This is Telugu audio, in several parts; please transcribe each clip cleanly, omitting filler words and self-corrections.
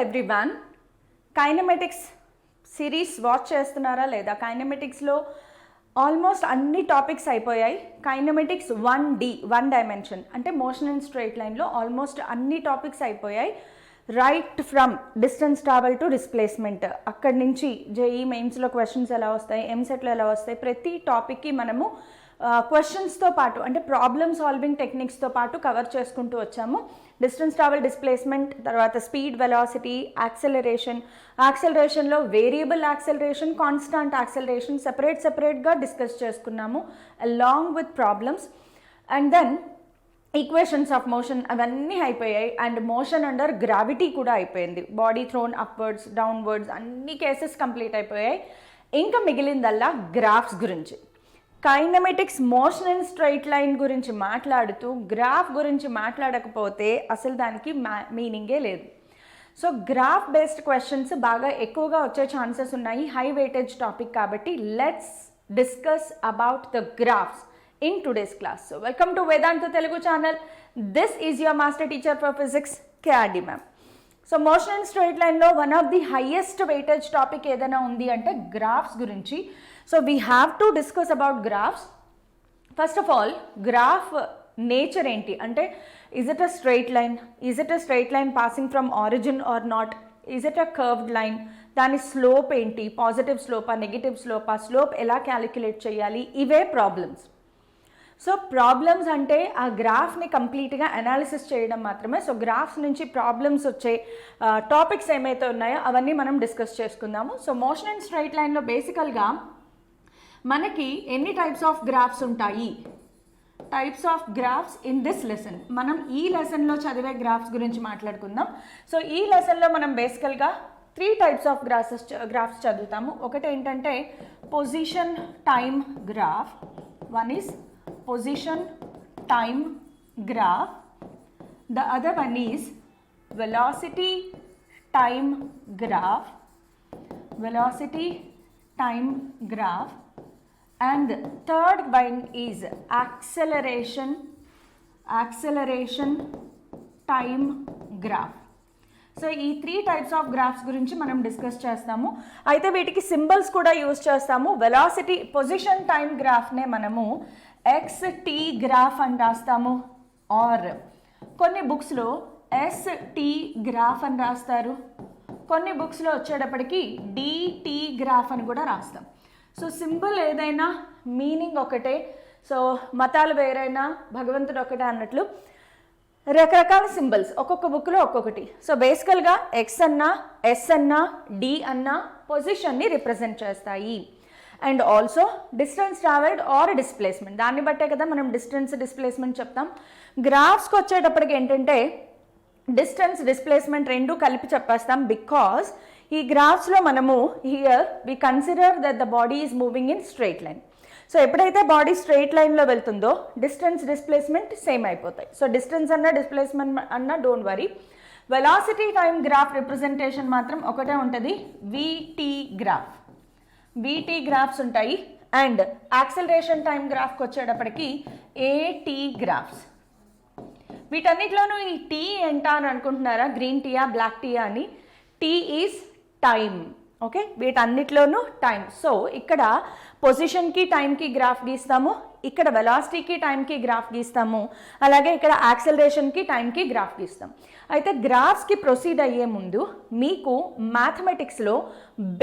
ఎవ్రీవన్, కైనమెటిక్స్ సిరీస్ వాచ్ చేస్తున్నారా లేదా? కైనమెటిక్స్లో ఆల్మోస్ట్ అన్ని టాపిక్స్ అయిపోయాయి. కైనమెటిక్స్ 1D 1 డైమెన్షన్ అంటే మోషన్ అండ్ స్ట్రైట్ లైన్లో ఆల్మోస్ట్ అన్ని టాపిక్స్ అయిపోయాయి. Right from distance travel to displacement, అక్కడి నుంచి జేఈ మెయిన్స్లో క్వశ్చన్స్ ఎలా వస్తాయి, ఎంసెట్లో ఎలా వస్తాయి, ప్రతి టాపిక్కి మనము క్వశ్చన్స్తో పాటు అంటే ప్రాబ్లమ్ సాల్వింగ్ టెక్నిక్స్తో పాటు కవర్ చేసుకుంటూ వచ్చాము. డిస్టెన్స్ ట్రావెల్, డిస్ప్లేస్మెంట్, తర్వాత స్పీడ్, వెలాసిటీ, యాక్సెలరేషన్లో వేరియబుల్ యాక్సెలరేషన్, కాన్స్టాంట్ యాక్సెలరేషన్ సెపరేట్గా డిస్కస్ చేసుకున్నాము along with problems. And then equations of motion అవన్నీ అయిపోయాయి. అండ్ మోషన్ అండర్ గ్రావిటీ కూడా అయిపోయింది. బాడీ థ్రోన్ అప్వర్డ్స్, డౌన్వర్డ్స్ అన్ని కేసెస్ కంప్లీట్ అయిపోయాయి. ఇంకా మిగిలిందల్లా గ్రాఫ్స్ గురించి. Kinematics motion and straight line గురించి మాట్లాడుతూ గ్రాఫ్ గురించి మాట్లాడకపోతే అసలు దానికి మీనింగే లేదు. సో గ్రాఫ్ బేస్డ్ క్వశ్చన్స్ బాగా ఎక్కువగా వచ్చే ఛాన్సెస్ ఉన్నాయి, హై వెయిటేజ్ టాపిక్ కాబట్టి. Let's discuss about the graphs in today's class. So welcome to Vedantu Telugu channel. This is your master teacher for physics KRD ma'am. So motion and straight లైన్లో one of the highest weightage topic ఏదైనా ఉంది అంటే గ్రాఫ్స్ గురించి. So we have to discuss about graphs. First of all, graph nature ఏంటి అంటే, is it a straight line, is it a straight line passing from origin or not, is it a curved line, దాని స్లోప్ ఏంటి, పాజిటివ్ స్లోపా, నెగిటివ్ స్లోపా, స్లోప్ ఎలా క్యాలిక్యులేట్ చేయాలి, ఇవే ప్రాబ్లమ్స్. సో ప్రాబ్లమ్స్ అంటే ఆ గ్రాఫ్ని కంప్లీట్గా అనాలిసిస్ చేయడం మాత్రమే. సో గ్రాఫ్స్ నుంచి ప్రాబ్లమ్స్ వచ్చే టాపిక్స్ ఏమైతే ఉన్నాయో అవన్నీ మనం డిస్కస్ చేసుకుందాము. సో మోషన్ అండ్ స్ట్రైట్ లైన్లో బేసికల్గా మనకి ఎన్ని టైప్స్ ఆఫ్ గ్రాఫ్స్ ఉంటాయి, types of graphs in this lesson. మనం ఈ లెసన్లో చదివే గ్రాఫ్స్ గురించి మాట్లాడుకుందాం. సో ఈ లెసన్లో మనం బేసికల్గా 3 టైప్స్ ఆఫ్ గ్రాఫ్స్ చదువుతాము. ఒకటి ఏంటంటే position time graph, one is position time graph, the other one is velocity time graph, and the third one is acceleration time graph. So ఈ 3 టైప్స్ ఆఫ్ గ్రాఫ్స్ గురించి మనం డిస్కస్ చేస్తాము. అయితే వీటికి సింబల్స్ కూడా యూజ్ చేస్తాము. వెలాసిటీ పొజిషన్ టైం గ్రాఫ్నే మనము XT గ్రాఫ్ అని రాస్తాము, ఆర్ కొన్ని బుక్స్లో ST గ్రాఫ్ అని రాస్తారు, కొన్ని బుక్స్లో వచ్చేటప్పటికి DT గ్రాఫ్ అని కూడా రాస్తాం. సో సింబల్ ఏదైనా మీనింగ్ ఒకటే. సో మతాలు వేరైనా భగవంతుడు ఒకటే అన్నట్లు రకరకాల సింబల్స్ ఒక్కొక్క బుక్లో ఒక్కొక్కటి. సో బేసికల్గా X అన్నా, S అన్నా, D అన్నా పొజిషన్ని రిప్రజెంట్ చేస్తాయి. And also distance travelled or displacement, దాన్ని బట్టే కదా మనం డిస్టెన్స్ డిస్ప్లేస్మెంట్ చెప్తాం. గ్రాఫ్స్కి వచ్చేటప్పటికి ఏంటంటే డిస్టెన్స్ డిస్ప్లేస్మెంట్ రెండు కలిపి చెప్పేస్తాం. బికాస్ ఈ గ్రాఫ్స్లో మనము here we consider that the body is moving in straight line. So ఎప్పుడైతే బాడీ స్ట్రైట్ లైన్లో వెళ్తుందో డిస్టెన్స్ డిస్ప్లేస్మెంట్ సేమ్ అయిపోతాయి. సో డిస్టెన్స్ అన్నా డిస్ప్లేస్మెంట్ అన్నా don't worry. Velocity time graph representation మాత్రం ఒకటే ఉంటుంది, VT గ్రాఫ్. VT గ్రాఫ్స్ ఉంటాయి. అండ్ యాక్సెలరేషన్ టైం గ్రాఫ్కి వచ్చేటప్పటికి AT గ్రాఫ్స్. వీటన్నిటిలోనూ ఈ టీ ఏంటా అని అనుకుంటున్నారా, గ్రీన్ టీయా బ్లాక్ టీయా అని? T is time. ఓకే, వీటన్నిటిలోనూ టైం. సో ఇక్కడ పొజిషన్కి టైంకి గ్రాఫ్ గీస్తాము, ఇక్కడ వెలాసిటీకి టైంకి గ్రాఫ్ గీస్తాము, అలాగే ఇక్కడ యాక్సెలరేషన్కి టైంకి గ్రాఫ్ గీస్తాం. అయితే గ్రాఫ్స్కి ప్రొసీడ్ అయ్యే ముందు మీకు మ్యాథమెటిక్స్లో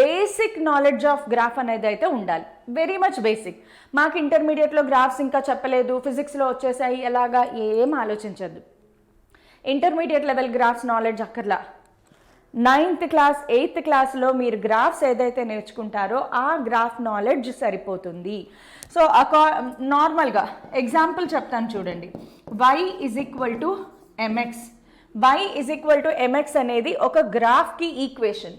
బేసిక్ నాలెడ్జ్ ఆఫ్ గ్రాఫ్ అనేది అయితే ఉండాలి, వెరీ మచ్ బేసిక్. మాకు ఇంటర్మీడియట్లో గ్రాఫ్స్ ఇంకా చెప్పలేదు, ఫిజిక్స్లో వచ్చేసాయి, ఎలాగా ఏం ఆలోచించద్దు. ఇంటర్మీడియట్ లెవెల్ గ్రాఫ్స్ నాలెడ్జ్ అక్కర్లా. 9th క్లాస్ 8th క్లాస్లో మీరు గ్రాఫ్స్ ఏదైతే నేర్చుకుంటారో ఆ గ్రాఫ్ నాలెడ్జ్ సరిపోతుంది. సో నార్మల్గా ఎగ్జాంపుల్ చెప్తాను చూడండి. y is equal to mx అనేది ఒక గ్రాఫ్కి ఈక్వేషన్.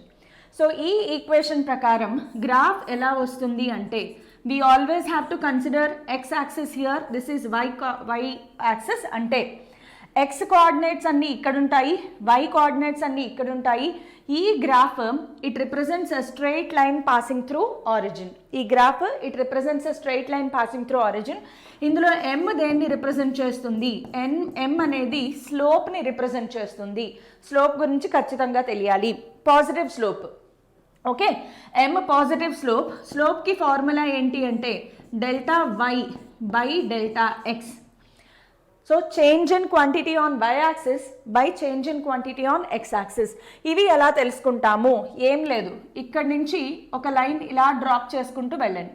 సో ఈ ఈక్వేషన్ ప్రకారం గ్రాఫ్ ఎలా వస్తుంది అంటే, we always have to consider x axis here, this is y axis. అంటే ఎక్స్ కోఆర్డినేట్స్ అన్నీ ఇక్కడ ఉంటాయి, వై కోఆర్డినేట్స్ అన్నీ ఇక్కడ ఉంటాయి. ఈ graph it represents a straight line passing through origin. ఈ graph it represents a straight line passing through origin. ఇందులో ఎం దేన్ని రిప్రజెంట్ చేస్తుంది? ఎం అనేది స్లోప్ని రిప్రజెంట్ చేస్తుంది. స్లోప్ గురించి ఖచ్చితంగా తెలియాలి. Positive slope. Okay, m positive slope. స్లోప్కి ఫార్ములా ఏంటి అంటే delta y by delta x. So change in quantity on y axis by change in quantity on x axis. ఇవి ఎలా తెలుసుకుంటాము? ఏం లేదు, ఇక్కడ నుంచి ఒక లైన్ ఇలా డ్రాప్ చేసుకుంటూ వెళ్ళండి.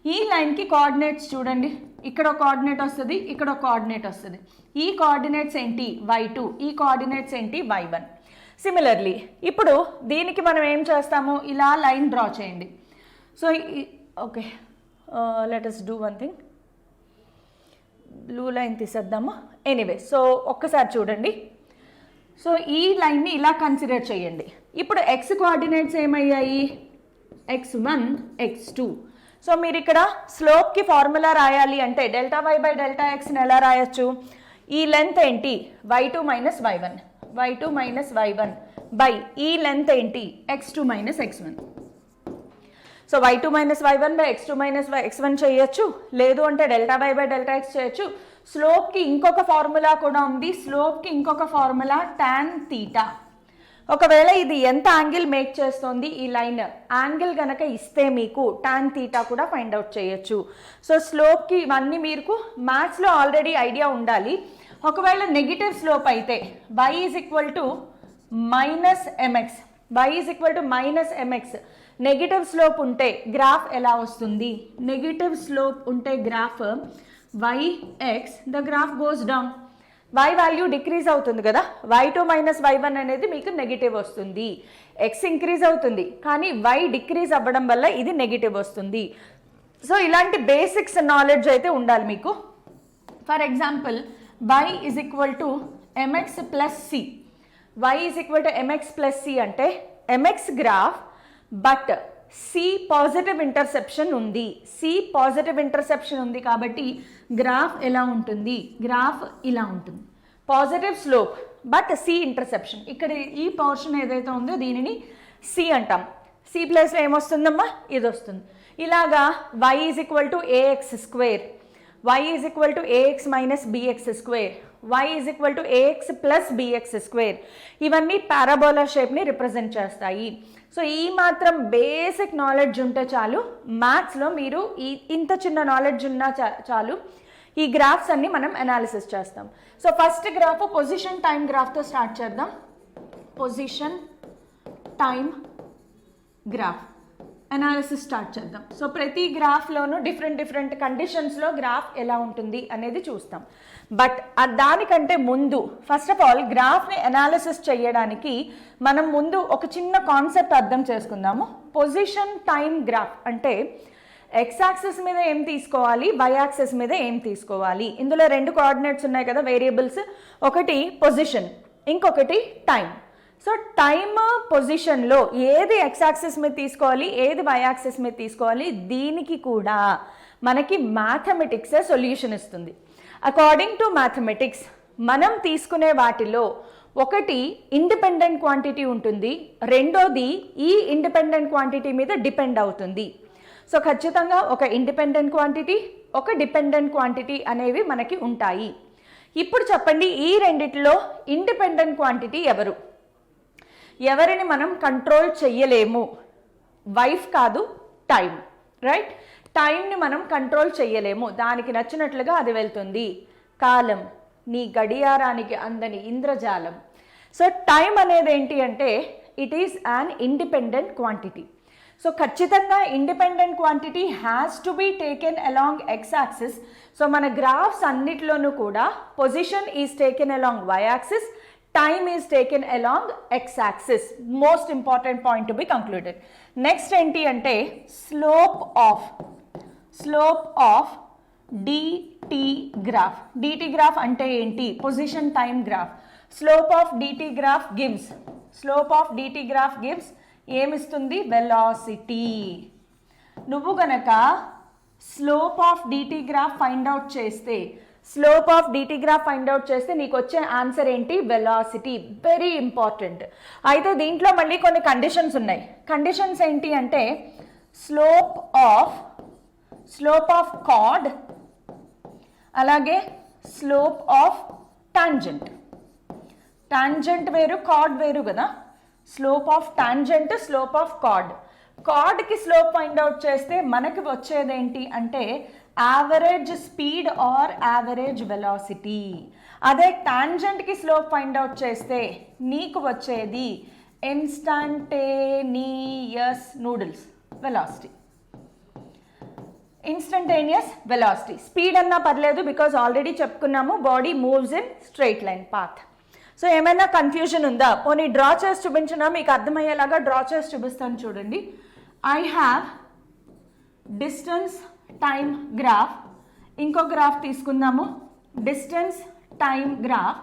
ఈ లైన్కి కోఆర్డినేట్స్ చూడండి, ఇక్కడ ఒక కోఆర్డినేట్ వస్తుంది, ఇక్కడ ఒక కోఆర్డినేట్ వస్తుంది. ఈ కోఆర్డినేట్స్ ఏంటి? y2. ఈ కోఆర్డినేట్స్ ఏంటి? y1. సిమిలర్లీ ఇప్పుడు దీనికి మనం ఏం చేస్తాము? ఇలా లైన్ డ్రా చేయండి. So okay, let us do one thing. Blue line తీసేద్దాము. ఎనీవే, సో ఒక్కసారి చూడండి. సో ఈ లైన్ని ఇలా కన్సిడర్ చేయండి. ఇప్పుడు X coordinates ఏమయ్యాయి? x1, x2. So మీరు ఇక్కడ స్లోప్కి ఫార్ములా రాయాలి అంటే డెల్టా వై బై డెల్టా ఎక్స్ని ఎలా రాయొచ్చు? ఈ లెంత్ ఏంటి? y2 minus y1. y2 minus y1 by ఈ లెంత్ ఏంటి? x2 minus x1. So y2 minus y1 by x2 minus x1 చేయొచ్చు, లేదు అంటే delta y by delta X చేయొచ్చు. స్లోప్కి ఇంకొక ఫార్ములా కూడా ఉంది. స్లోప్కి ఇంకొక ఫార్ములా tan తీటా. ఒకవేళ ఇది ఎంత యాంగిల్ మేక్ చేస్తుంది ఈ లైన్, యాంగిల్ కనుక ఇస్తే మీకు tan తీటా కూడా ఫైండ్ అవుట్ చేయొచ్చు. సో స్లోప్కి ఇవన్నీ మీకు మ్యాథ్స్లో ఆల్రెడీ ఐడియా ఉండాలి. ఒకవేళ నెగిటివ్ స్లోప్ అయితే y is equal to minus m x. y is equal to minus m x. Negative slope ఉంటే గ్రాఫ్ ఎలా వస్తుంది? నెగిటివ్ స్లోప్ ఉంటే graph yx, the graph goes down. y value decrease అవుతుంది కదా, y2 మైనస్ y1 అనేది మీకు నెగిటివ్ వస్తుంది. x ఇంక్రీజ్ అవుతుంది కానీ y డిక్రీజ్ అవ్వడం వల్ల ఇది నెగిటివ్ వస్తుంది. సో ఇలాంటి బేసిక్స్ నాలెడ్జ్ అయితే ఉండాలి మీకు. For example y is equal to mx plus c. y is equal to mx plus c అంటే mx graph, but c positive interception ఉంది. c పాజిటివ్ ఇంటర్సెప్షన్ ఉంది కాబట్టి గ్రాఫ్ ఎలా ఉంటుంది? గ్రాఫ్ ఇలా ఉంటుంది. Positive slope but c interception. ఇక్కడ ఈ పోర్షన్ ఏదైతే ఉందో దీనిని c అంటాం. c ప్లస్లో ఏమొస్తుందమ్మా? ఇది వస్తుంది. ఇలాగా y is equal to ax square, y is equal to ax minus bx square, y is equal to ax plus bx square. ఇవన్నీ పారాబోలా షేప్ని రిప్రజెంట్ చేస్తాయి. సో ఈ మాత్రం బేసిక్ నాలెడ్జ్ ఉంటే చాలు, మ్యాథ్స్లో మీరు ఇంత చిన్న నాలెడ్జ్ ఉన్నా చాలు, ఈ గ్రాఫ్స్ అన్ని మనం అనాలిసిస్ చేస్తాం. So first graph position time గ్రాఫ్తో స్టార్ట్ చేద్దాం. Position time graph analysis start చేద్దాం. సో ప్రతి గ్రాఫ్లోనూ డిఫరెంట్ కండిషన్స్లో గ్రాఫ్ ఎలా ఉంటుంది అనేది చూస్తాం. బట్ దానికంటే ముందు ఫస్ట్ ఆఫ్ ఆల్ గ్రాఫ్ని అనాలిసిస్ చేయడానికి మనం ముందు ఒక చిన్న కాన్సెప్ట్ అర్థం చేసుకుందాము. పొజిషన్ టైం గ్రాఫ్ అంటే ఎక్స్ యాక్సిస్ మీద ఏం తీసుకోవాలి, వై యాక్సిస్ మీద ఏం తీసుకోవాలి. ఇందులో రెండు కోఆర్డినేట్స్ ఉన్నాయి కదా వేరియబుల్స్, ఒకటి పొజిషన్, ఇంకొకటి టైం. సో టైమ్ పొజిషన్లో ఏది ఎక్స్ యాక్సిస్ మీద తీసుకోవాలి, ఏది వై యాక్సిస్ మీద తీసుకోవాలి, దీనికి కూడా మనకి మ్యాథమెటిక్సే సొల్యూషన్ ఇస్తుంది. అకార్డింగ్ టు మ్యాథమెటిక్స్ మనం తీసుకునే వాటిలో ఒకటి ఇండిపెండెంట్ క్వాంటిటీ ఉంటుంది, రెండోది ఈ ఇండిపెండెంట్ క్వాంటిటీ మీద డిపెండ్ అవుతుంది. సో ఖచ్చితంగా ఒక ఇండిపెండెంట్ క్వాంటిటీ, ఒక డిపెండెంట్ క్వాంటిటీ అనేవి మనకి ఉంటాయి. ఇప్పుడు చెప్పండి, ఈ రెండిట్లో ఇండిపెండెంట్ క్వాంటిటీ ఎవరు? ఎవరిని మనం కంట్రోల్ చెయ్యలేము? వైఫ్ కాదు, టైం. రైట్? టైంని మనం కంట్రోల్ చెయ్యలేము, దానికి నచ్చినట్లుగా అది వెళ్తుంది. కాలం, నీ గడియారానికి అందని ఇంద్రజాలం. సో టైం అనేది ఏంటి అంటే it is an independent quantity. So ఖచ్చితంగా independent quantity has to be taken along x axis. So మన గ్రాఫ్స్ అన్నిట్లోనూ కూడా position is taken along y axis, time is taken along x-axis. Most important point to be concluded. Next enti ante slope of dt graph. dt graph ante enti? Position time graph. Slope of dt graph gives em istundi? Velocity. Nuvu ganaka slope of dt graph find out cheste slope of D T graph find out చేస్తే నీకు వచ్చే ఆన్సర్ ఏంటి? వెలాసిటీ. Very important. అయితే దీంట్లో మళ్ళీ కొన్ని కండిషన్స్ ఉన్నాయి. కండిషన్స్ ఏంటి అంటే స్లోప్ ఆఫ్ కార్డ్, అలాగే స్లోప్ ఆఫ్ టాంజెంట్. టాంజెంట్ వేరు, కార్డ్ వేరు కదా. Slope of tangent, slope of chord. కార్డ్కి స్లోప్ ఫైండ్ అవుట్ చేస్తే మనకి వచ్చేదేంటి అంటే average speed or average velocity. అదే టాంజెంట్కి స్లోప్ ఫైండ్ అవుట్ చేస్తే నీకు వచ్చేది instantaneous noodles velocity. Instantaneous velocity. Speed అన్నా పర్లేదు, బికాజ్ ఆల్రెడీ చెప్పుకున్నాము body moves in straight line path. So ఏమైనా కన్ఫ్యూజన్ ఉందా? పోనీ డ్రా చేసి చూపించినా మీకు అర్థమయ్యేలాగా డ్రా చేసి చూపిస్తాను చూడండి. I have distance time graph, ఇంకో గ్రాఫ్ తీసుకుందాము, డిస్టెన్స్ టైమ్ గ్రాఫ్.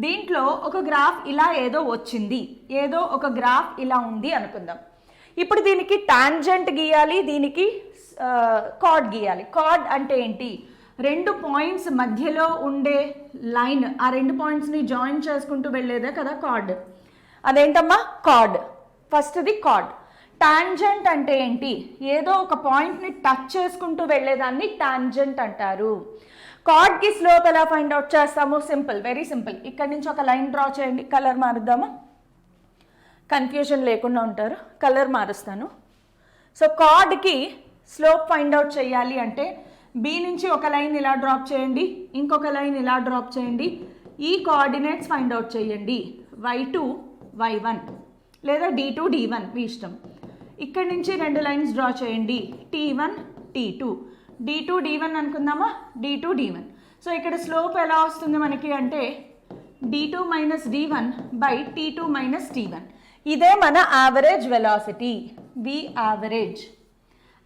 దీంట్లో ఒక గ్రాఫ్ ఇలా ఏదో వచ్చింది, ఏదో ఒక గ్రాఫ్ ఇలా ఉంది అనుకుందాం. ఇప్పుడు దీనికి టాంజెంట్ గీయాలి, దీనికి కార్డ్ గీయాలి. కార్డ్ అంటే ఏంటి? రెండు పాయింట్స్ మధ్యలో ఉండే లైన్, ఆ రెండు పాయింట్స్ని జాయిన్ చేసుకుంటూ వెళ్ళేదే కదా కార్డ్. అదేంటమ్మా? కార్డ్. ఫస్ట్ది కార్డ్. టాంజెంట్ అంటే ఏంటి? ఏదో ఒక పాయింట్ని టచ్ చేసుకుంటూ వెళ్ళేదాన్ని టాంజెంట్ అంటారు. కార్డ్కి స్లోప్ ఎలా ఫైండ్ అవుట్ చేస్తాము? Simple, very simple. ఇక్కడ నుంచి ఒక లైన్ డ్రా చేయండి. కలర్ మారుద్దామా? కన్ఫ్యూజన్ లేకుండా ఉంటారు. కలర్ మారుస్తాను. సో కార్డ్కి స్లోప్ ఫైండ్ అవుట్ చేయాలి అంటే బి నుంచి ఒక లైన్ ఇలా డ్రాప్ చేయండి, ఇంకొక లైన్ ఇలా డ్రాప్ చేయండి. ఈ కోఆర్డినేట్స్ ఫైండ్ అవుట్ చేయండి. y2 y1 లేదా d2 d1 మీ ఇష్టం. ఇక్కడ నుంచి రెండు లైన్స్ డ్రా చేయండి, t1 t2, d2 d1 అనుకుందామా? d2 d1. So ఇక్కడ స్లోప్ ఎలా వస్తుంది మనకి అంటే d2 minus d1 by t2 minus t1. ఇదే మన యావరేజ్ వెలాసిటీ, వి యావరేజ్.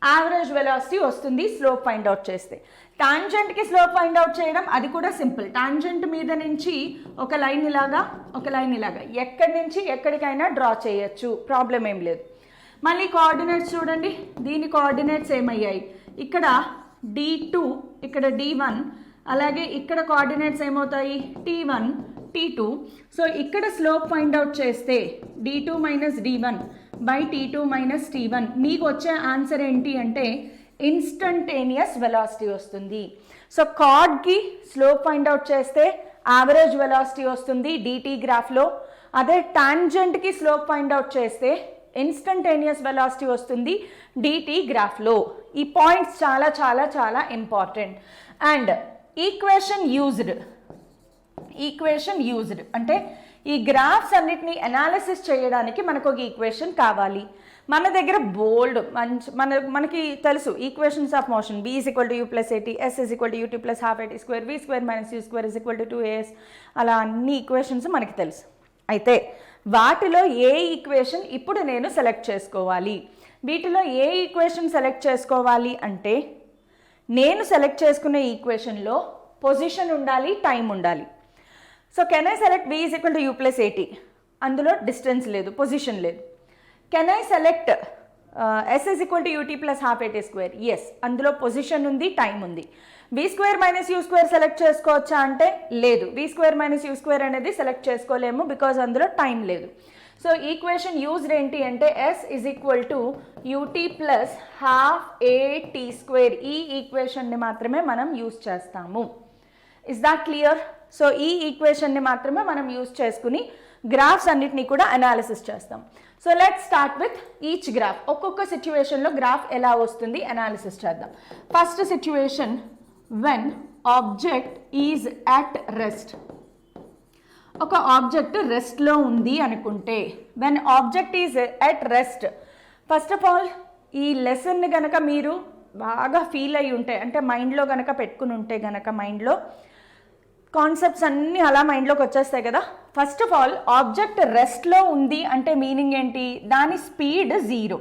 యావరేజ్ వెలాసిటీ వస్తుంది స్లోప్ ఫైండ్ అవుట్ చేస్తే. టాంజెంట్కి స్లోప్ ఫైండ్ అవుట్ చేయడం అది కూడా సింపుల్. టాంజెంట్ మీద నుంచి ఒక లైన్ ఇలాగా, ఒక లైన్ ఇలాగా, ఎక్కడి నుంచి ఎక్కడికైనా డ్రా చేయొచ్చు, ప్రాబ్లం ఏం లేదు. మళ్ళీ కోఆర్డినేట్స్ చూడండి, దీని కోఆర్డినేట్స్ ఏమయ్యాయి? ఇక్కడ d2, ఇక్కడ d1, అలాగే ఇక్కడ కోఆర్డినేట్స్ ఏమవుతాయి? t1 t2. సో ఇక్కడ స్లోప్ ఫైండ్ అవుట్ చేస్తే d2 minus d1 by t2 minus t1 మీకు వచ్చే ఆన్సర్ ఏంటి అంటే ఇన్స్టంటేనియస్ వెలాసిటీ వస్తుంది. సో కార్డ్కి స్లోప్ ఫైండ్ అవుట్ చేస్తే యావరేజ్ వెలాసిటీ వస్తుంది డిటి గ్రాఫ్లో. అదే టాంజెంట్కి స్లోప్ ఫైండ్ అవుట్ చేస్తే ఇన్స్టంటేనియస్ వెలాసిటీ వస్తుంది డిటి గ్రాఫ్లో. ఈ పాయింట్స్ చాలా చాలా చాలా ఇంపార్టెంట్. అండ్ ఈక్వేషన్ యూజ్డ్ అంటే ఈ గ్రాఫ్స్ అన్నిటిని అనాలిసిస్ చేయడానికి మనకు ఒక ఈక్వేషన్ కావాలి. మన దగ్గర బోల్డ్ మనకి తెలుసు equations of motion. b is equal to u plus a t, s is equal to u t plus half a t square, v square minus u square is equal to 2as. అలా అన్ని ఈక్వేషన్స్ మనకి తెలుసు. అయితే వాటిలో ఏ ఈక్వేషన్ ఇప్పుడు నేను సెలెక్ట్ చేసుకోవాలి? వీటిలో ఏ ఈక్వేషన్ సెలెక్ట్ చేసుకోవాలి అంటే నేను సెలెక్ట్ చేసుకునే ఈక్వేషన్లో పొజిషన్ ఉండాలి, టైం ఉండాలి. So can I select v is equal to u plus a t? అందులో డిస్టెన్స్ లేదు, పొజిషన్ లేదు. Can I select s is equal to u t plus half a t square? Yes, అందులో పొజిషన్ ఉంది, టైం ఉంది. v square minus u square select చేసుకోవచ్చా అంటే లేదు, v square minus u square అనేది సెలెక్ట్ చేసుకోలేము, బికాజ్ అందులో టైం లేదు. సో ఈక్వేషన్ యూజ్డ్ ఏంటి అంటే s is equal to u t plus half a t square. ఈ ఈక్వేషన్ని మాత్రమే మనం యూజ్ చేస్తాము. Is that clear? సో ఈ ఈక్వేషన్ని మాత్రమే మనం యూజ్ చేసుకుని గ్రాఫ్స్ అన్నిటినీ కూడా అనాలిసిస్ చేస్తాం. So let's start with each graph. ఒక్కొక్క సిచ్యువేషన్లో గ్రాఫ్ ఎలా వస్తుంది అనాలిసిస్ చేద్దాం. First situation, when object is at rest. ఒక ఆబ్జెక్ట్ రెస్ట్లో ఉంది అనుకుంటే, when object is at rest, first of all ఈ లెసన్ని గనక మీరు బాగా ఫీల్ అయ్యి ఉంటే, అంటే మైండ్లో గనక పెట్టుకుని ఉంటే గనక, మైండ్లో కాన్సెప్ట్స్ అన్నీ అలా మైండ్లోకి వచ్చేస్తాయి కదా. ఫస్ట్ ఆఫ్ ఆల్ ఆబ్జెక్ట్ రెస్ట్లో ఉంది అంటే మీనింగ్ ఏంటి? దాని speed 0,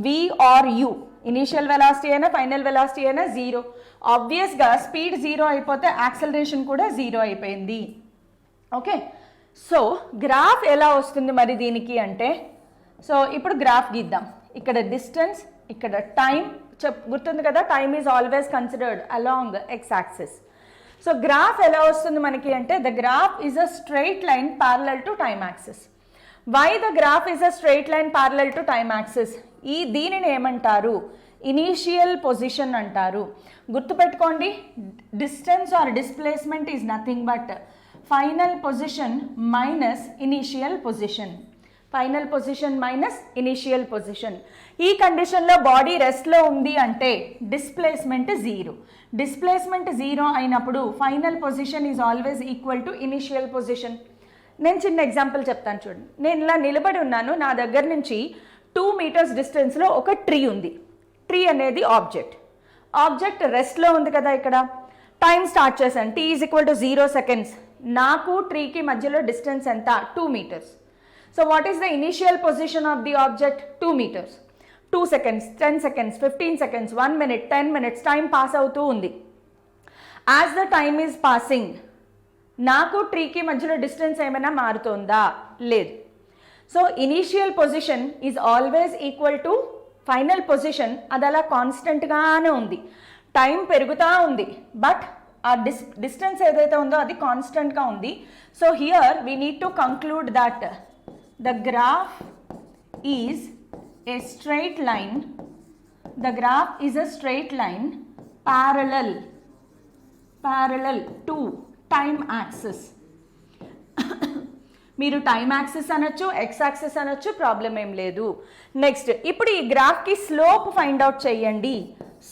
v or u, initial velocity అయినా ఫైనల్ వెలాసిటీ అయినా 0. ఆబ్వియస్గా స్పీడ్ 0 అయిపోతే యాక్సలరేషన్ కూడా 0 అయిపోయింది. ఓకే, సో గ్రాఫ్ ఎలా వస్తుంది మరి దీనికి అంటే, సో ఇప్పుడు గ్రాఫ్ గీద్దాం. ఇక్కడ డిస్టెన్స్, ఇక్కడ టైం గుర్తుంది కదా, time is always considered along x axis. So graph ఎలా వస్తుంది మనకి అంటే the graph is a straight line parallel to time axis. Why the graph is a straight line parallel to time axis? దీనిని ఏమంటారు? ఇనీషియల్ పొజిషన్ అంటారు. గుర్తుపెట్టుకోండి, distance or displacement is nothing but final position minus initial position. Final position minus initial position. ఈ కండిషన్లో బాడీ రెస్ట్లో ఉంది అంటే డిస్ప్లేస్మెంట్ జీరో. డిస్ప్లేస్మెంట్ జీరో అయినప్పుడు final position is always equal to initial position. నేను చిన్న ఎగ్జాంపుల్ చెప్తాను చూడండి. నేను ఇలా నిలబడి ఉన్నాను, నా దగ్గర నుంచి 2 meters డిస్టెన్స్లో ఒక ట్రీ ఉంది. ట్రీ అనేది ఆబ్జెక్ట్ రెస్ట్లో ఉంది కదా. ఇక్కడ టైం స్టార్ట్ చేశాను, t is equal to 0 seconds. నాకు ట్రీకి మధ్యలో డిస్టెన్స్ ఎంత? 2 meters. So what is the initial position of the object? 2 meters. 2 seconds, 10 seconds, 15 seconds, 1 minute, 10 minutes time pass అవుతూ ఉంది. As the time is passing నాకు ట్రీకి మధ్యలో డిస్టెన్స్ ఏమైనా మారుతుందా? లేదు. So initial position is always equal to final position. అది అలా కాన్స్టెంట్గానే ఉంది, టైం పెరుగుతూ ఉంది, బట్ ఆ డిస్టెన్స్ ఏదైతే ఉందో అది కాన్స్టెంట్గా ఉంది. So here we need to conclude that the graph is a straight line. The graph is a straight line parallel to time axis. మీరు టైమ్ యాక్సిస్ అనొచ్చు, ఎక్స్ యాక్సిస్ అనొచ్చు, ప్రాబ్లం ఏం లేదు. నెక్స్ట్, ఇప్పుడు ఈ గ్రాఫ్కి స్లోప్ ఫైండ్ అవుట్ చేయండి.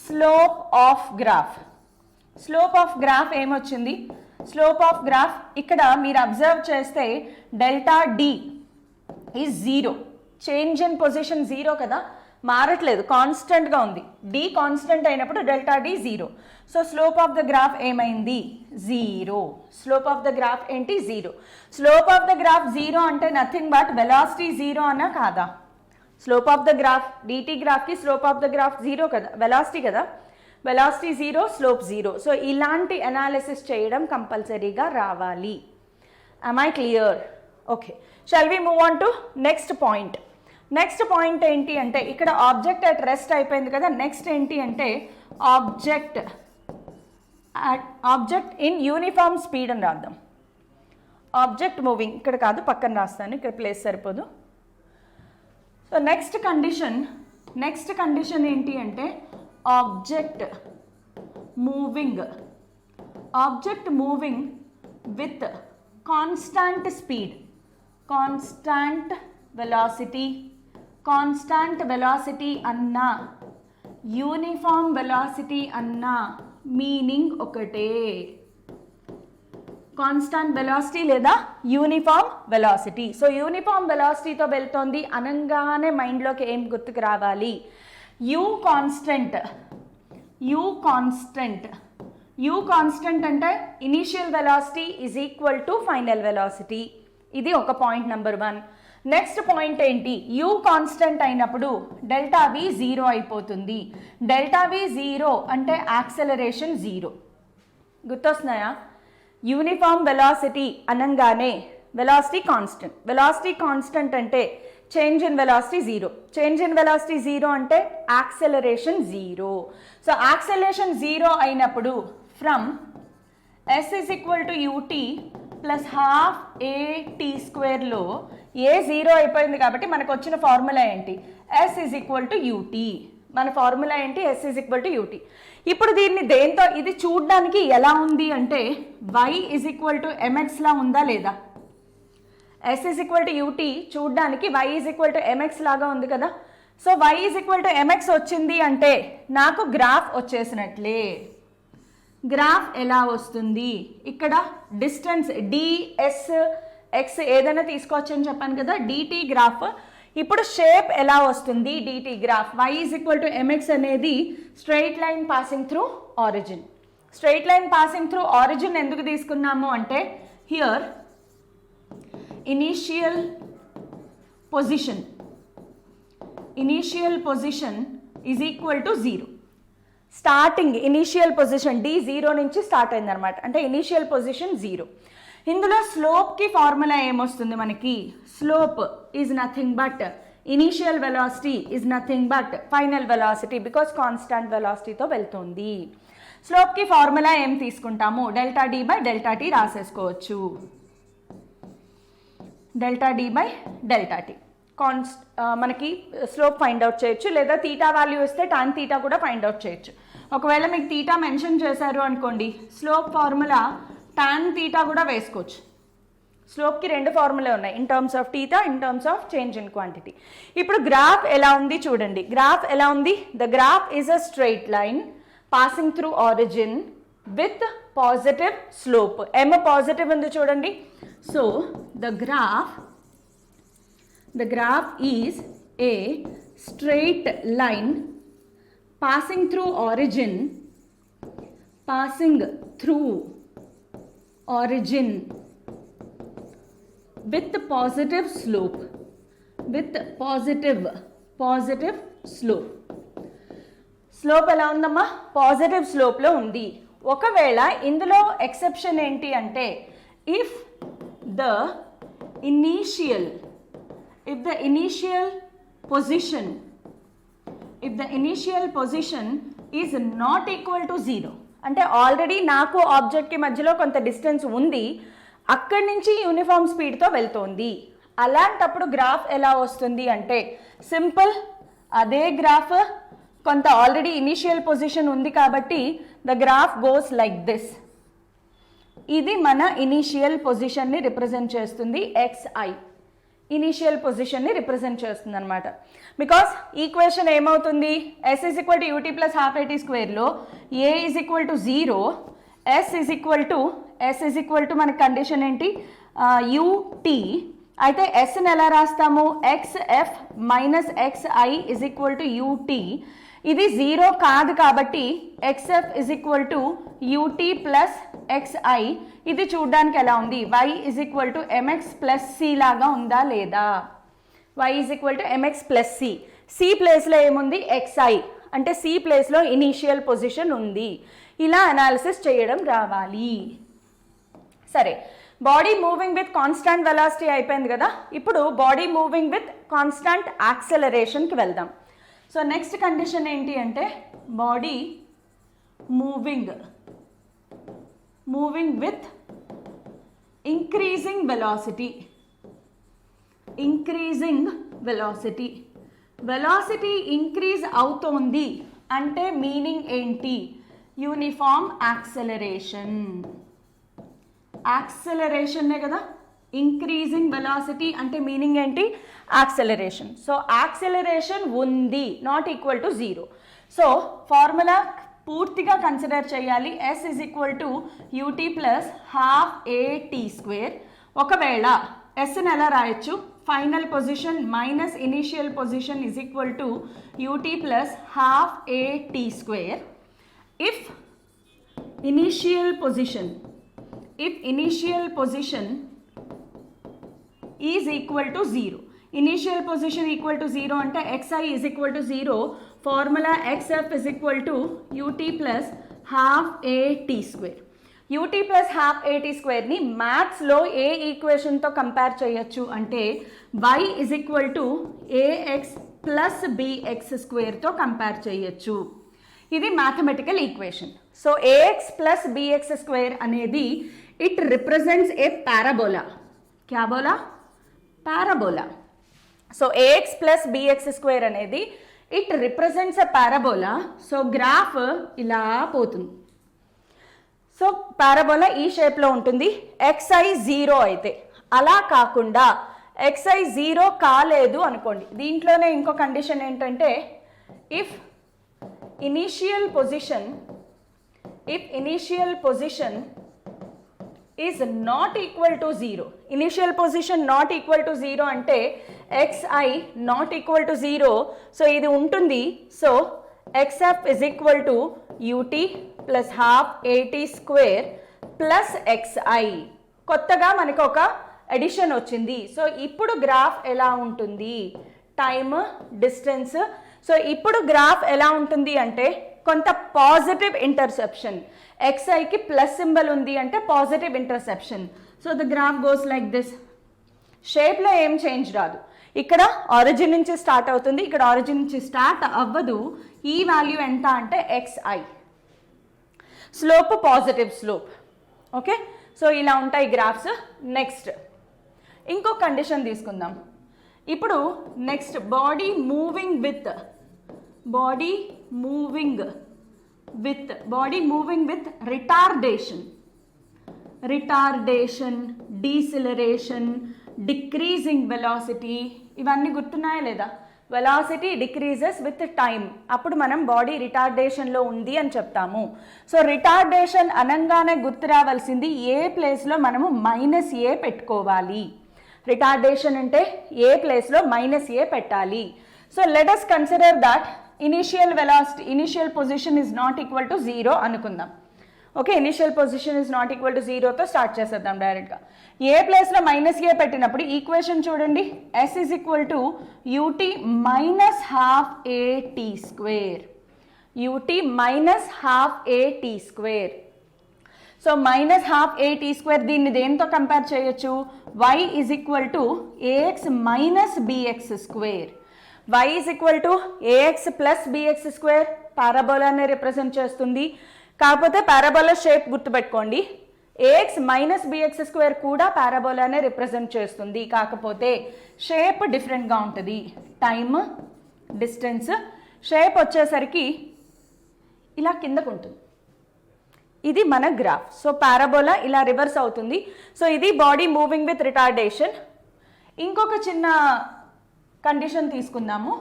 Slope of graph. Slope of graph ఏమొచ్చింది? స్లోప్ ఆఫ్ గ్రాఫ్ ఇక్కడ మీరు అబ్జర్వ్ చేస్తే delta d is 0. Change in position 0 కదా, మారట్లేదు, కాన్స్టెంట్గా ఉంది. డి కాన్స్టెంట్ అయినప్పుడు delta d 0. So slope of the graph ఏమైంది? 0. స్లోప్ ఆఫ్ ద గ్రాఫ్ ఏంటి? 0. స్లోప్ ఆఫ్ ద గ్రాఫ్ 0 అంటే నథింగ్ బట్ వెలాసిటీ 0 అన్నా కాదా? Slope of the graph d t గ్రాఫ్కి స్లోప్ ఆఫ్ ద గ్రాఫ్ 0 కదా, వెలాసిటీ కదా. Velocity 0, slope 0. సో ఇలాంటి అనాలిసిస్ చేయడం కంపల్సరీగా రావాలి. am I clear? Okay, shall we move on to next point. Next point ఏంటి అంటే ఇక్కడ ఆబ్జెక్ట్ అట్ రెస్ట్ అయిపోయింది కదా. నెక్స్ట్ ఏంటి అంటే ఆబ్జెక్ట్ ఇన్ యూనిఫామ్ స్పీడ్ అని రాద్దాం. ఆబ్జెక్ట్ మూవింగ్, ఇక్కడ కాదు పక్కన రాస్తాను, ఇక్కడ ప్లేస్ సరిపోదు. సో నెక్స్ట్ కండిషన్ ఏంటి అంటే object moving with constant speed, constant velocity అన్నా యూనిఫామ్ వెలాసిటీ అన్నా మీనింగ్ ఒకటే. కాన్స్టాంట్ వెలాసిటీ లేదా యూనిఫామ్ వెలాసిటీ. సో యూనిఫామ్ వెలాసిటీతో వెళ్తోంది అనగానే మైండ్లోకి ఏం గుర్తుకు రావాలి? యూ కాన్స్టెంట్ అంటే initial velocity is equal to final velocity. ఇది ఒక పాయింట్ నెంబర్ 1. నెక్స్ట్ పాయింట్ ఏంటి? యూ కాన్స్టెంట్ అయినప్పుడు డెల్టా వి 0 అయిపోతుంది. డెల్టా వి 0 అంటే యాక్సెలరేషన్ 0. గుర్తొస్తున్నాయా? యూనిఫామ్ వెలాసిటీ అనగానే వెలాసిటీ కాన్స్టెంట్ అంటే change in velocity 0. Change in velocity 0 అంటే యాక్సెలరేషన్ 0. సో యాక్సెలరేషన్ 0 అయినప్పుడు from s is equal to ut plus half at² లో ఏ 0 అయిపోయింది కాబట్టి మనకు వచ్చిన ఫార్ములా ఏంటి? s is equal to ut. మన ఫార్ములా ఏంటి? s is equal to ut. ఇప్పుడు దీన్ని దేంతో, ఇది చూడడానికి ఎలా ఉంది అంటే y is equal to mx లా ఉందా లేదా? s is equal to ut చూడడానికి y is equal to mx లాగా ఉంది కదా. So y is equal to mx వచ్చింది అంటే నాకు గ్రాఫ్ వచ్చేసినట్లే. గ్రాఫ్ ఎలా వస్తుంది? ఇక్కడ డిస్టెన్స్ dsx ఏదైనా తీసుకోవచ్చు అని చెప్పాను కదా, dt గ్రాఫ్. ఇప్పుడు షేప్ ఎలా వస్తుంది? dt graph y is equal to mx అనేది straight line passing through origin. Straight line passing through origin ఎందుకు తీసుకున్నాము అంటే here initial position is equal to 0. Starting initial position d0 నుంచి స్టార్ట్ అయిందనమాట, అంటే ఇనీషియల్ పొజిషన్ 0. ఇందులో స్లోప్కి ఫార్ములా ఏమొస్తుంది మనకి? Slope is nothing but initial velocity is nothing but final velocity, because constant వెలాసిటీతో వెళ్తుంది. స్లోప్కి ఫార్ములా ఏం తీసుకుంటాము, delta d by delta t రాసేసుకోవచ్చు. Delta d by delta t మనకి స్లోప్ ఫైండ్ అవుట్ చేయొచ్చు, లేదా తీటా వాల్యూ ఇస్తే టాన్ తీటా కూడా ఫైండ్ అవుట్ చేయొచ్చు. ఒకవేళ మీకు తీటా మెన్షన్ చేశారు అనుకోండి, స్లోప్ ఫార్ములా టాన్ తీటా కూడా వేసుకోవచ్చు. స్లోప్కి 2 ఫార్ములా ఉన్నాయి, in terms of theta, in terms of change in quantity. ఇప్పుడు గ్రాఫ్ ఎలా ఉంది చూడండి. గ్రాఫ్ ఎలా ఉంది, the graph is a straight line passing through origin with positive slope. M positive ఉంది చూడండి. So the graph is a straight line passing through origin with positive slope, slope ఎలా ఉందమ్మా, పాజిటివ్ స్లోప్లో ఉంది. ఒకవేళ ఇందులో ఎక్సెప్షన్ ఏంటి అంటే, if the initial position is not equal to 0, అంటే ఆల్రెడీ నాకు ఆబ్జెక్ట్కి మధ్యలో కొంత డిస్టెన్స్ ఉంది, అక్కడి నుంచి యూనిఫామ్ స్పీడ్తో వెళ్తోంది. అలాంటప్పుడు గ్రాఫ్ ఎలా వస్తుంది అంటే సింపుల్, అదే గ్రాఫ్ కొంత ఆల్రెడీ ఇనీషియల్ పొజిషన్ ఉంది కాబట్టి the graph goes like this. ఇది మన ఇనీషియల్ పొజిషన్ని రిప్రజెంట్ చేస్తుంది, xi ఇనీషియల్ పొజిషన్ని రిప్రజెంట్ చేస్తుంది అనమాట. బికాస్ ఈక్వేషన్ ఏమవుతుంది, s is equal to u t plus half a t స్క్వేర్లో a is equal to 0, s is equal to మన కండిషన్ ఏంటి, ut. అయితే sని ఎలా రాస్తాము, xf minus xi is equal to ut. ఇది 0 కాదు కాబట్టి xf is equal to ut plus xi. ఇది చూడడానికి ఎలా ఉంది, y is equal to mx plus c లాగా ఉందా లేదా, y is equal to mx plus c. c ప్లేస్లో ఏముంది, xi, అంటే c ప్లేస్లో ఇనీషియల్ పొజిషన్ ఉంది. ఇలా అనాలిసిస్ చేయడం రావాలి. సరే, body moving with constant velocity అయిపోయింది కదా. ఇప్పుడు బాడీ మూవింగ్ విత్ కాన్స్టాంట్ యాక్సెలరేషన్కి వెళ్దాం. సో నెక్స్ట్ కండిషన్ ఏంటి అంటే, body moving with increasing velocity increase అవుతోంది అంటే మీనింగ్ ఏంటి, యూనిఫామ్ యాక్సెలరేషన్నే కదా. ఇంక్రీజింగ్ వెలాసిటీ అంటే మీనింగ్ ఏంటి, యాక్సెలరేషన్. సో యాక్సెలరేషన్ ఉంది, not equal to 0. So formula పూర్తిగా కన్సిడర్ చేయాలి, s is equal to u t plus half a t square. ఒకవేళ sని ఎలా రాయొచ్చు, final position minus initial position is equal to u t plus half a t square. If initial position is equal to 0, initial position equal to 0 అంటే xi is equal to 0. Formula xf is equal to u t plus half a t స్క్వేర్. యూటీ ప్లస్ హాఫ్ ఏటీ స్క్వేర్ని మ్యాథ్స్లో ఏ ఈక్వేషన్తో కంపేర్ చేయొచ్చు అంటే y is equal to ax plus bx స్క్వేర్తో కంపేర్ చేయొచ్చు. ఇది mathematical equation. So ax plus bx square అనేది ఇట్ రిప్రజెంట్స్ ఏ పారాబోలా. క్యా బోలా, parabola. So ax plus bx square అనేది it represents a parabola. So graph ఇలా పోతుంది. సో పారాబోలా ఈ షేప్లో ఉంటుంది, xi 0 అయితే. అలా కాకుండా xi 0 కాలేదు అనుకోండి, దీంట్లోనే ఇంకో కండిషన్ ఏంటంటే, if initial position is not equal to 0, initial position not equal to 0 అంటే xi not equal to 0. So ఇది ఉంటుంది. So xf is equal to ut plus half a t square plus xi. కొత్తగా మనకు ఒక ఎడిషన్ వచ్చింది. సో ఇప్పుడు గ్రాఫ్ ఎలా ఉంటుంది, టైమ్, డిస్టెన్స్. సో ఇప్పుడు గ్రాఫ్ ఎలా ఉంటుంది అంటే కొంత పాజిటివ్ ఇంటర్సెప్షన్, xiకి ప్లస్ సింబల్ ఉంది అంటే positive interception. So the graph goes like this. షేప్లో ఏం చేంజ్ రాదు. ఇక్కడ ఆరిజిన్ నుంచి స్టార్ట్ అవుతుంది, ఇక్కడ ఆరిజిన్ నుంచి స్టార్ట్ అవ్వదు. ఈ వాల్యూ ఎంత అంటే xi. Slope positive slope. Okay, so ఇలా ఉంటాయి గ్రాఫ్స్. నెక్స్ట్ ఇంకో కండిషన్ తీసుకుందాం. ఇప్పుడు next body moving with retardation, deceleration, decreasing velocity, ఇవన్నీ గుర్తున్నాయా లేదా? వెలాసిటీ డిక్రీజెస్ విత్ టైం, అప్పుడు మనం బాడీ రిటార్డేషన్లో ఉంది అని చెప్తాము. సో రిటార్డేషన్ అనగానే గుర్తు రావాల్సింది ఏ ప్లేస్లో మనము -a పెట్టుకోవాలి. రిటార్డేషన్ అంటే ఏ ప్లేస్లో -a పెట్టాలి. So let us consider that initial position is not equal to 0 అనుకుందాం. Okay, initial position is not equal to 0తో స్టార్ట్ చేసేద్దాం డైరెక్ట్గా. ఏ ప్లేస్లో -a పెట్టినప్పుడు ఈక్వేషన్ చూడండి, s is equal to ut minus ½ at square, ut minus ½ at square. So -½ at square దీన్ని దేంతో కంపేర్ చేయొచ్చు? y is equal to ax minus bx square. y is equal to ax plus bx square పారాబోలానే represent చేస్తుంది. కాకపోతే పారాబోలా షేప్ గుర్తుపెట్టుకోండి, ax మైనస్ bx స్క్వేర్ కూడా పారాబోలానే రిప్రజెంట్ చేస్తుంది, కాకపోతే షేప్ డిఫరెంట్గా ఉంటుంది. టైమ్, డిస్టెన్స్, షేప్ వచ్చేసరికి ఇలా కిందకు ఉంటుంది. ఇది మన గ్రాఫ్. సో పారాబోలా ఇలా రివర్స్ అవుతుంది. సో ఇది బాడీ మూవింగ్ విత్ రిటార్డేషన్. ఇంకొక చిన్న కండిషన్ తీసుకుందాము.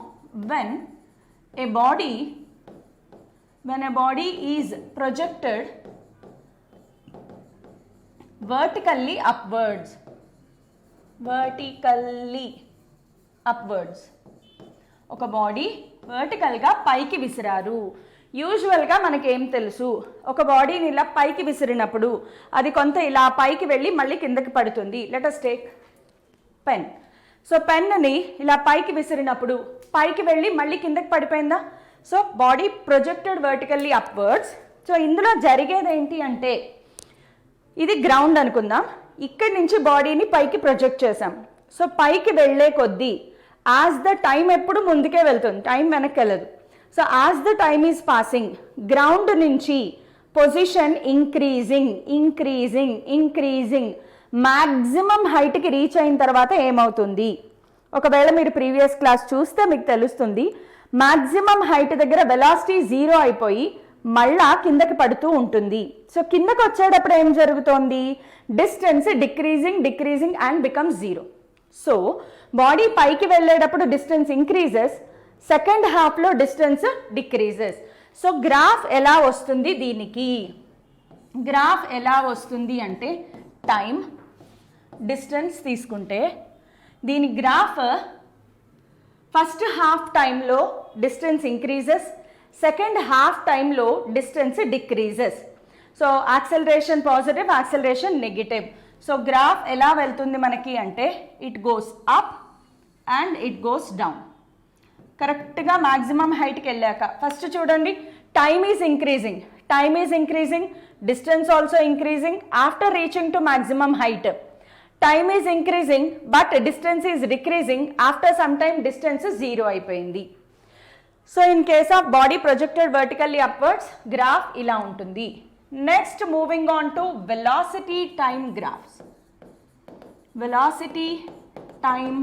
when a body is projected vertically upwards, ఒక బాడీ వర్టికల్గా పైకి విసిరారు. యూజువల్గా మనకేం తెలుసు, ఒక బాడీని ఇలా పైకి విసిరినప్పుడు అది కొంత ఇలా పైకి వెళ్ళి మళ్ళీ కిందకి పడుతుంది. Let us take pen. So పెన్ని ఇలా పైకి విసిరినప్పుడు పైకి వెళ్ళి మళ్ళీ కిందకి పడిపోయిందా? So body projected vertically upwards. So ఇందులో జరిగేది ఏంటి అంటే, ఇది గ్రౌండ్ అనుకుందాం, ఇక్కడి నుంచి బాడీని పైకి ప్రొజెక్ట్ చేసాం. సో పైకి వెళ్ళే కొద్దీ యాజ్ ద టైం ఎప్పుడు ముందుకే వెళ్తుంది, టైం వెనక్కి వెళ్ళదు. So as the time is passing ground నుంచి పొజిషన్ ఇంక్రీజింగ్ మ్యాక్సిమం హైట్కి రీచ్ అయిన తర్వాత ఏమవుతుంది? ఒకవేళ మీరు ప్రీవియస్ క్లాస్ చూస్తే మీకు తెలుస్తుంది, మ్యాక్సిమం హైట్ దగ్గర వెలాసిటీ 0 అయిపోయి మళ్ళా కిందకి పడుతూ ఉంటుంది. సో కిందకి వచ్చేటప్పుడు ఏం జరుగుతోంది? Distance decreasing and becomes 0. So body పైకి వెళ్ళేటప్పుడు డిస్టెన్స్ ఇంక్రీజెస్, సెకండ్ హాఫ్లో డిస్టెన్స్ డిక్రీజెస్. సో గ్రాఫ్ ఎలా వస్తుంది? దీనికి గ్రాఫ్ ఎలా వస్తుంది అంటే, టైం, డిస్టెన్స్ తీసుకుంటే దీని గ్రాఫ్ ఫస్ట్ హాఫ్ టైంలో డిస్టెన్స్ ఇంక్రీజెస్, సెకండ్ హాఫ్ టైంలో distance decreases. So acceleration positive, acceleration negative. So graph ఎలా వెళ్తుంది మనకి అంటే, it goes up and it goes down. కరెక్ట్గా మ్యాక్సిమం హైట్కి వెళ్ళాక ఫస్ట్ చూడండి, time is increasing, distance also increasing after reaching to maximum height. Time is increasing but distance is decreasing, after some time distance is 0 అయిపోయింది. So in case of body projected vertically upwards, graph ఇలా ఉంటుంది. Next moving on to velocity time graphs. Velocity time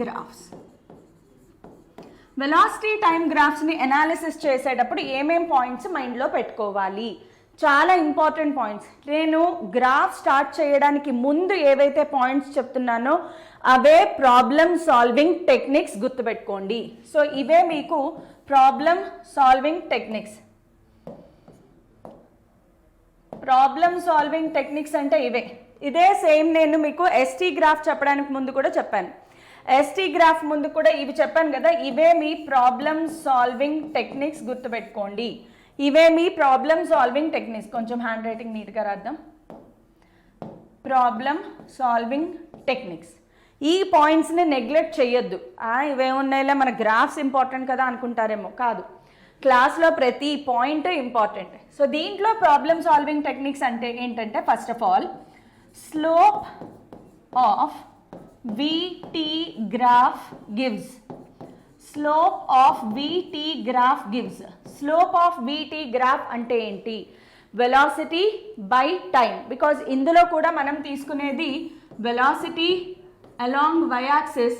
graphs. Velocity time గ్రాఫ్స్ని అనాలిసిస్ చేసేటప్పుడు ఏమేం పాయింట్స్ మైండ్లో పెట్టుకోవాలి? చాలా ఇంపార్టెంట్ పాయింట్స్. నేను గ్రాఫ్ స్టార్ట్ చేయడానికి ముందు ఏవైతే పాయింట్స్ చెప్తున్నానో అవే ప్రాబ్లమ్ సాల్వింగ్ టెక్నిక్స్ గుర్తుపెట్టుకోండి. సో ఇవే మీకు ప్రాబ్లమ్ సాల్వింగ్ టెక్నిక్స్. టెక్నిక్స్ అంటే ఇదే సేమ్ నేను మీకు ఎస్టీ గ్రాఫ్ చెప్పడానికి ముందు కూడా చెప్పాను. ఎస్టీ గ్రాఫ్ ముందు కూడా ఇవి చెప్పాను కదా, ఇవే మీ ప్రాబ్లమ్ సాల్వింగ్ టెక్నిక్స్ గుర్తుపెట్టుకోండి. ఇవే మీ ప్రాబ్లమ్ సాల్వింగ్ టెక్నిక్స్. కొంచెం హ్యాండ్ రైటింగ్ నీట్గా రాద్దాం. Problem solving techniques. ఈ పాయింట్స్ని నెగ్లెక్ట్ చేయొద్దు. ఇవేమున్నాయిలే మన గ్రాఫ్స్ ఇంపార్టెంట్ కదా అనుకుంటారేమో, కాదు. క్లాస్లో ప్రతి పాయింట్ ఇంపార్టెంట్. సో దీంట్లో ప్రాబ్లమ్ సాల్వింగ్ టెక్నిక్స్ అంటే ఏంటంటే, first of all slope of VT graph gives. Slope of VT graph gives. Slope of VT graph అంటే ఏంటి? వెలాసిటీ బై టైం, బికాజ్ ఇందులో కూడా మనం తీసుకునేది velocity along y axis,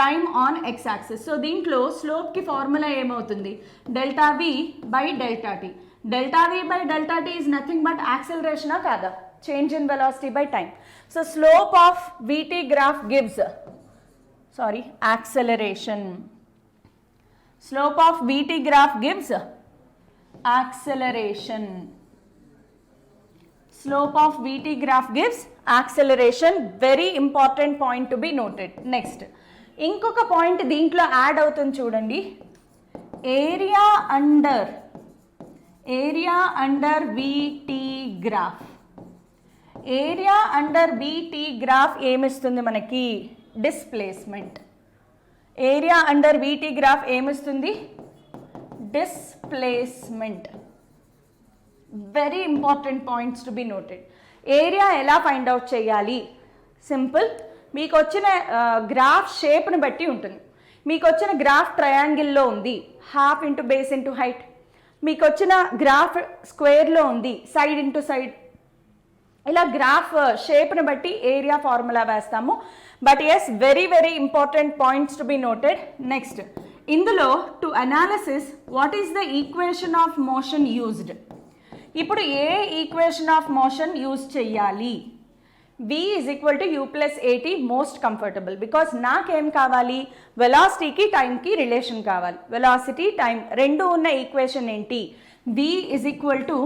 time on x axis. So దీంట్లో స్లోప్కి ఫార్ములా ఏమవుతుంది, delta v by delta t. Delta v by delta t is nothing but యాక్సలరేషనా కాదా, change in velocity by time. So slope of VT graph gives acceleration. Slope of VT graph gives acceleration. Slope of VT graph gives acceleration. Very important point to be noted. Next, ఇంకొక పాయింట్ దీంట్లో యాడ్ అవుతుంది చూడండి, area under VT graph. Area under VT graph ఏమిస్తుంది మనకి, displacement. Area under VT graph ఏమిస్తుంది, displacement. Very important points to be noted. ఏరియా ఎలా ఫైండ్ అవుట్ చేయాలి, సింపుల్. మీకు వచ్చిన గ్రాఫ్ షేప్ని బట్టి ఉంటుంది. మీకు వచ్చిన గ్రాఫ్ ట్రయాంగిల్లో ఉంది, half into base into height. మీకు వచ్చిన గ్రాఫ్ స్క్వేర్లో ఉంది, సైడ్ ఇంటూ సైడ్. ఇలా గ్రాఫ్ షేప్ని బట్టి ఏరియా ఫార్ములా వేస్తాము. But yes, very very important points to be noted. Next, ఇందులో to analysis what is the equation of motion used. ఇప్పుడు ఏ ఈక్వేషన్ ఆఫ్ మోషన్ యూజ్ చెయ్యాలి, v is equal to u plus at most comfortable. Because నాకేం కావాలి, వెలాసిటీకి టైంకి రిలేషన్ కావాలి. వెలాసిటీ టైం రెండు ఉన్న ఈక్వేషన్ ఏంటి, v is equal to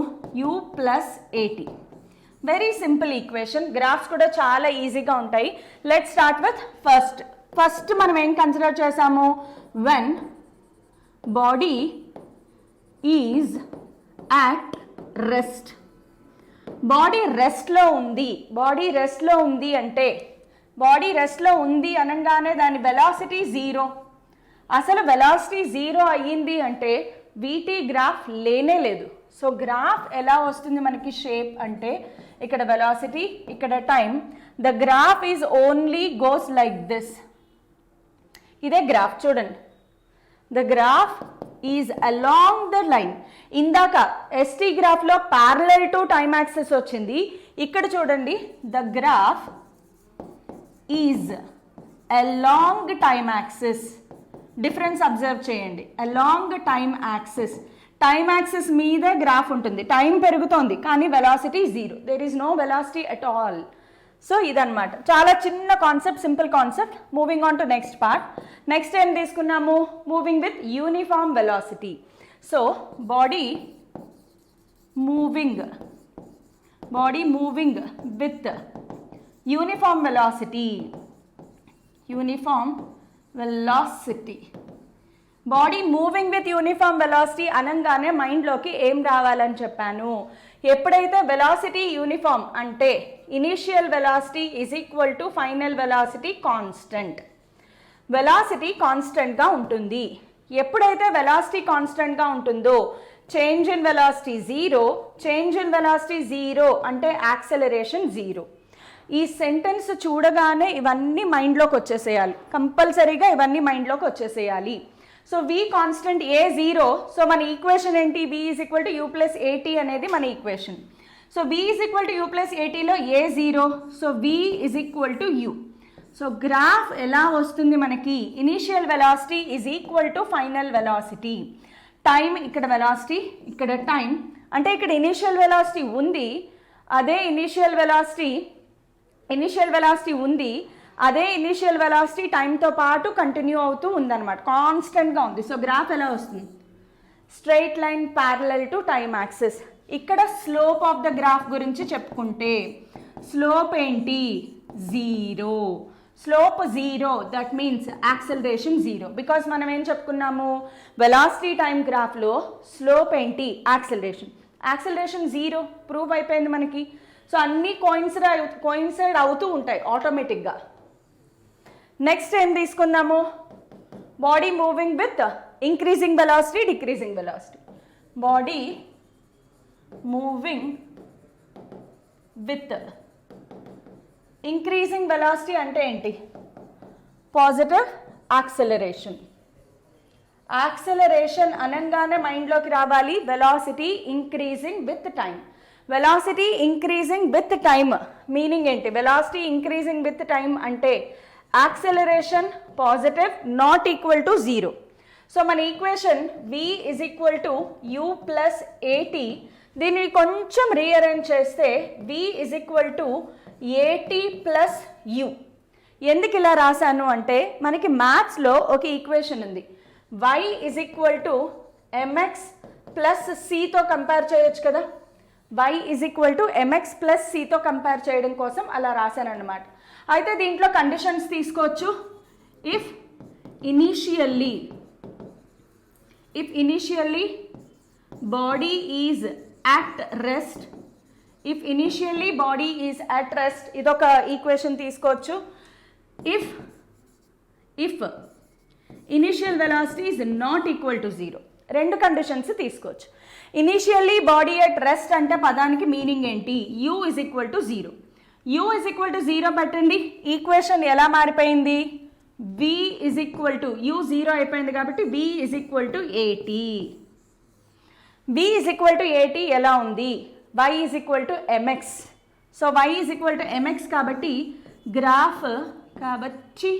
u plus at. Very simple equation. Graphs కూడా చాలా ఈజీగా ఉంటాయి. లెట్స్ స్టార్ట్ విత్ ఫస్ట్ మనం ఏం కన్సిడర్ చేసాము, when body is at rest. Body రెస్ట్లో ఉంది అంటే, బాడీ రెస్ట్లో ఉంది అనగానే దాని వెలాసిటీ జీరో. అసలు వెలాసిటీ జీరో అయ్యింది అంటే VT గ్రాఫ్ లేనే లేదు. సో గ్రాఫ్ ఎలా వస్తుంది మనకి షేప్ అంటే, ఇక్కడ వెలాసిటీ, ఇక్కడ time. The graph is only goes like this. ఇదే గ్రాఫ్ చూడండి. The graph is along the line. ఇందాక ST గ్రాఫ్లో ప్యారలల్ టు టైమ్ యాక్సిస్ వచ్చింది. ఇక్కడ చూడండి, the graph is along time axis. Difference observe చేయండి, along time axis. Time axis మీదే గ్రాఫ్ ఉంటుంది, టైం పెరుగుతోంది కానీ velocity zero, there is no velocity at all. So ఇదన్నమాట, చాలా చిన్న concept, simple concept. Moving on to next part. Next ఏం తీసుకున్నాము, moving with uniform velocity. So body moving with uniform velocity. Body moving with uniform velocity అనగానే మైండ్లోకి ఏం రావాలని చెప్పాను, ఎప్పుడైతే వెలాసిటీ యూనిఫామ్ అంటే initial velocity is equal to final velocity constant. Velocity కాన్స్టెంట్గా ఉంటుంది. ఎప్పుడైతే వెలాసిటీ కాన్స్టెంట్గా ఉంటుందో చేంజ్ ఇన్ వెలాసిటీ జీరో అంటే యాక్సెలరేషన్ జీరో. ఈ సెంటెన్స్ చూడగానే ఇవన్నీ మైండ్లోకి వచ్చేసేయాలి, కంపల్సరీగా ఇవన్నీ మైండ్లోకి వచ్చేసేయాలి. So v constant a zero. So మన ఈక్వేషన్ ఏంటి, v is equal to u plus at అనేది మన equation. So v is equal to u plus ఏటీలో a zero, so v is equal to u. So graph ఎలా వస్తుంది మనకి, initial velocity is equal to final velocity. Time, ఇక్కడ వెలాసిటీ, ఇక్కడ టైం. అంటే ఇక్కడ ఇనీషియల్ వెలాసిటీ ఉంది, అదే ఇనీషియల్ వెలాసిటీ ఉంది, అదే ఇనీషియల్ వెలాసిటీ టైంతో పాటు కంటిన్యూ అవుతూ ఉందన్నమాట, కాన్స్టెంట్గా ఉంది. సో గ్రాఫ్ ఎలా వస్తుంది, straight line parallel to time axis. ఇక్కడ స్లోప్ ఆఫ్ ద గ్రాఫ్ గురించి చెప్పుకుంటే, స్లోప్ ఏంటి, zero. Slope zero, that means acceleration zero. Because మనం ఏం చెప్పుకున్నాము, వెలాసిటీ టైం గ్రాఫ్లో స్లోప్ ఏంటి, యాక్సెలరేషన్ జీరో. ప్రూవ్ అయిపోయింది మనకి. సో అన్నీ కోయిన్సైడ్ అవుతూ ఉంటాయి ఆటోమేటిక్గా. నెక్స్ట్ ఏం తీసుకుందాము, body moving with increasing velocity, decreasing velocity. Body moving with increasing velocity అంటే ఏంటి, పాజిటివ్ యాక్సెలరేషన్. యాక్సెలరేషన్ అనగానే మైండ్లోకి రావాలి velocity increasing with time. Velocity increasing with time meaning ఏంటి? వెలాసిటీ ఇంక్రీజింగ్ విత్ టైం అంటే acceleration positive not equal to 0. So మన equation v is equal to u plus at. దీన్ని కొంచెం రీఅరేంజ్ చేస్తే v is equal to at plus u. ఎందుకు ఇలా రాశాను అంటే మనకి మ్యాథ్స్లో ఒక ఈక్వేషన్ ఉంది, y is equal to mx plus cతో కంపేర్ చేయొచ్చు కదా. y is equal to mx plus cతో కంపేర్ చేయడం కోసం అలా రాశాను అనమాట. అయితే దీంట్లో కండిషన్స్ తీసుకోవచ్చు. If initially body is at rest, if initially body is at rest ఇదొక ఈక్వేషన్ తీసుకోవచ్చు. If initial velocity is not equal to 0 రెండు కండిషన్స్ తీసుకోవచ్చు. ఇనీషియల్లీ బాడీ అట్ రెస్ట్ అంటే పదానికి మీనింగ్ ఏంటి? u is equal to 0. u is equal to 0 పెట్టండి. ఈక్వేషన్ ఎలా మారిపోయింది? v is equal to u 0 అయిపోయింది కాబట్టి v is equal to 80. v is equal to 80 ఎలా ఉంది? y is equal to mx. So y is equal to mx కాబట్టి గ్రాఫ్ కాబట్టి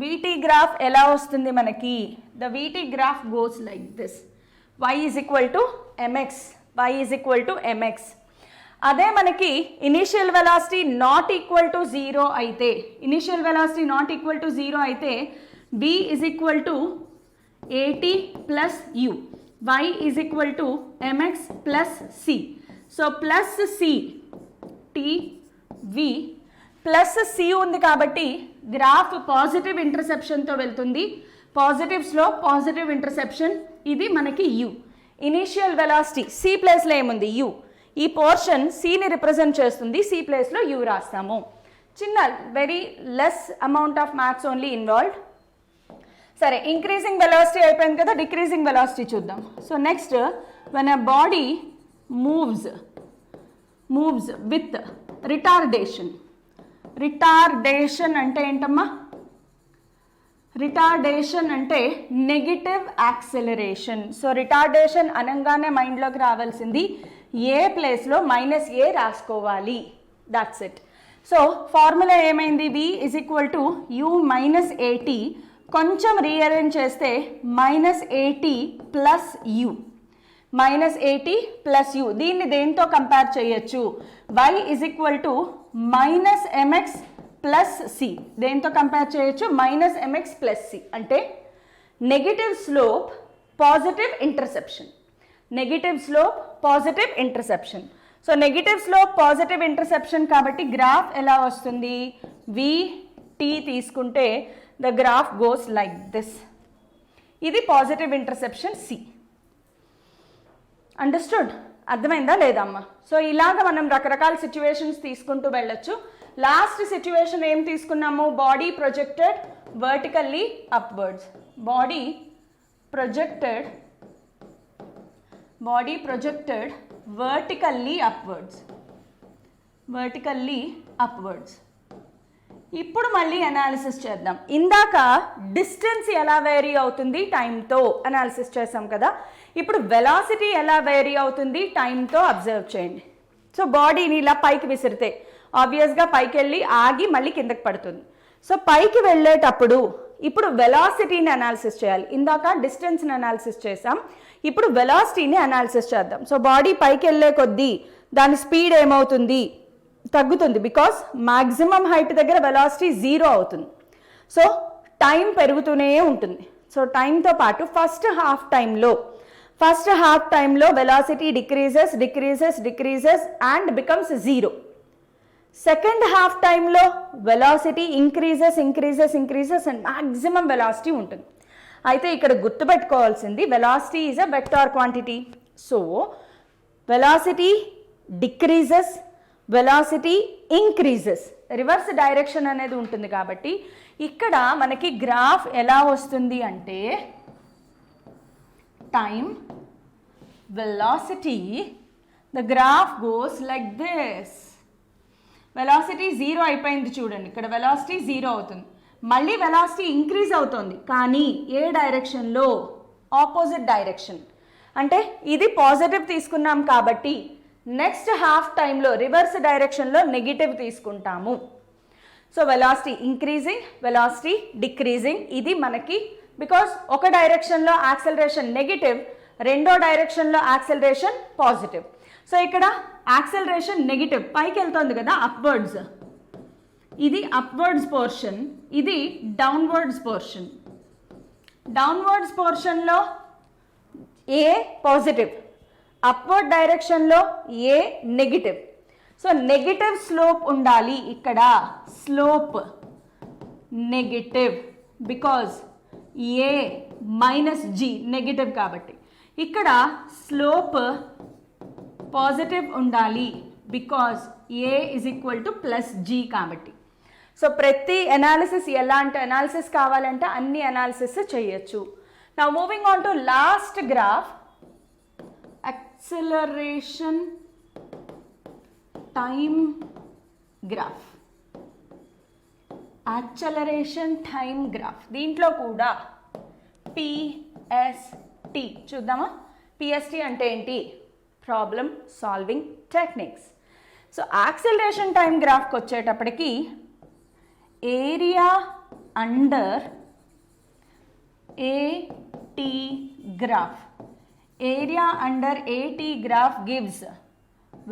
vt గ్రాఫ్ ఎలా వస్తుంది మనకి? The vt graph goes like this. y is equal to mx, y is equal to mx. అదే మనకి initial velocity not equal to 0 అయితే, initial velocity not equal to 0 అయితే v is equal to 80 plus u, y is equal to mx plus c. So plus c t v plus c ఉంది కాబట్టి గ్రాఫ్ పాజిటివ్ ఇంటర్సెప్షన్తో వెళ్తుంది. పాజిటివ్ స్లోప్ పాజిటివ్ ఇంటర్సెప్షన్, ఇది మనకి u. ఇనీషియల్ వెలాసిటీ c ప్లేస్లో ఏముంది? u. ఈ పోర్షన్ cని రిప్రజెంట్ చేస్తుంది, c ప్లేస్లో u రాస్తాము. చిన్న very less amount of maths only involved. సరే, ఇంక్రీజింగ్ వెలాసిటీ అయిపోయింది కదా, డిక్రీజింగ్ వెలాసిటీ చూద్దాం. So next, when a body moves with retardation. Retardation అంటే ఏంటమ్మా? రిటార్డేషన్ అంటే నెగిటివ్ యాక్సెలరేషన్. సో రిటార్డేషన్ అనగానే మైండ్లోకి రావాల్సింది ఏ ప్లేస్లో -a రాసుకోవాలి. That's it. సో ఫార్ములా ఏమైంది? v is equal to u minus 80. కొంచెం రీఅరేంజ్ చేస్తే -80 ప్లస్ u, -80 ప్లస్ u. దీన్ని దేంతో కంపేర్ చేయొచ్చు? y is equal to -mx plus c. దేంతో కంపేర్ చేయొచ్చు? -mx ప్లస్ c అంటే negative slope positive interception. Negative slope positive interception. So negative slope positive interception కాబట్టి గ్రాఫ్ ఎలా వస్తుంది? vt తీసుకుంటే the graph goes like this. ఇది పాజిటివ్ ఇంటర్సెప్షన్ c. అండర్స్టూడ్? అర్థమైందా లేదా అమ్మా? సో ఇలాగ మనం రకరకాల సిచ్యువేషన్స్ తీసుకుంటూ వెళ్ళొచ్చు. లాస్ట్ సిచ్యువేషన్ ఏం తీసుకున్నాము? Body projected vertically upwards. Body projected vertically upwards. ఇప్పుడు మళ్ళీ అనాలిసిస్ చేద్దాం. ఇందాక డిస్టెన్స్ ఎలా వేరీ అవుతుంది? టైంతో అనాలిసిస్ చేసాం కదా. ఇప్పుడు వెలాసిటీ ఎలా వేరీ అవుతుంది? టైంతో అబ్జర్వ్ చేయండి. సో బాడీని ఇలా పైకి విసిరితే ఆబ్వియస్గా పైకి వెళ్ళి ఆగి మళ్ళీ కిందకి పడుతుంది. సో పైకి వెళ్ళేటప్పుడు ఇప్పుడు వెలాసిటీని అనాలిసిస్ చేయాలి. ఇందాక డిస్టెన్స్ని అనాలిసిస్ చేసాం, ఇప్పుడు వెలాసిటీని అనాలిసిస్ చేద్దాం. సో బాడీ పైకి వెళ్ళే కొద్దీ దాని స్పీడ్ ఏమవుతుంది? తగ్గుతుంది. బికాస్ మ్యాక్సిమం హైట్ దగ్గర వెలాసిటీ 0 అవుతుంది. సో టైం పెరుగుతూనే ఉంటుంది. సో టైంతో పాటు ఫస్ట్ హాఫ్ టైంలో velocity decreases and becomes 0. Second half టైంలో velocity increases and maximum velocity ఉంటుంది. అయితే ఇక్కడ గుర్తుపెట్టుకోవాల్సింది velocity is a vector quantity. So velocity decreases, velocity increases, reverse direction అనేది ఉంటుంది. కాబట్టి ఇక్కడ మనకి గ్రాఫ్ ఎలా వస్తుంది అంటే time, velocity, the graph goes like this. Velocity 0 అయిపోయింది చూడండి, ఇక్కడ వెలాసిటీ 0 అవుతుంది. మళ్ళీ వెలాసిటీ ఇంక్రీజ్ అవుతుంది, కానీ ఏ డైరెక్షన్లో? Opposite direction. అంటే ఇది పాజిటివ్ తీసుకున్నాం కాబట్టి నెక్స్ట్ హాఫ్ టైంలో రివర్స్ డైరెక్షన్లో నెగిటివ్ తీసుకుంటాము. So velocity increasing, velocity decreasing. ఇది మనకి బికాస్ ఒక డైరెక్షన్లో యాక్సెలరేషన్ నెగిటివ్, రెండో డైరెక్షన్లో యాక్సెలరేషన్ పాజిటివ్. సో ఇక్కడ యాక్సెలరేషన్ నెగిటివ్, పైకి వెళ్తుంది కదా అప్వర్డ్స్, ఇది అప్వర్డ్స్ పోర్షన్, ఇది డౌన్వర్డ్స్ పోర్షన్. డౌన్వర్డ్స్ పోర్షన్లో ఏ పాజిటివ్, అప్వర్డ్ డైరెక్షన్లో a negative. So negative slope ఉండాలి ఇక్కడ, slope negative because a minus g negative కాబట్టి. ఇక్కడ స్లోప్ పాజిటివ్ ఉండాలి because a is equal to plus g కాబట్టి. సో ప్రతి అనాలిసిస్, ఎలాంటి అనాలిసిస్ కావాలంటే అన్ని అనాలిసిస్ చేయొచ్చు. Now moving on to last graph, acceleration time graph. Acceleration time graph, దీంట్లో కూడా పిఎస్టి చూద్దామా. పిఎస్టి అంటే ఏంటి? Problem solving techniques. So acceleration time గ్రాఫ్కి వచ్చేటప్పటికి area under AT graph, area under AT graph gives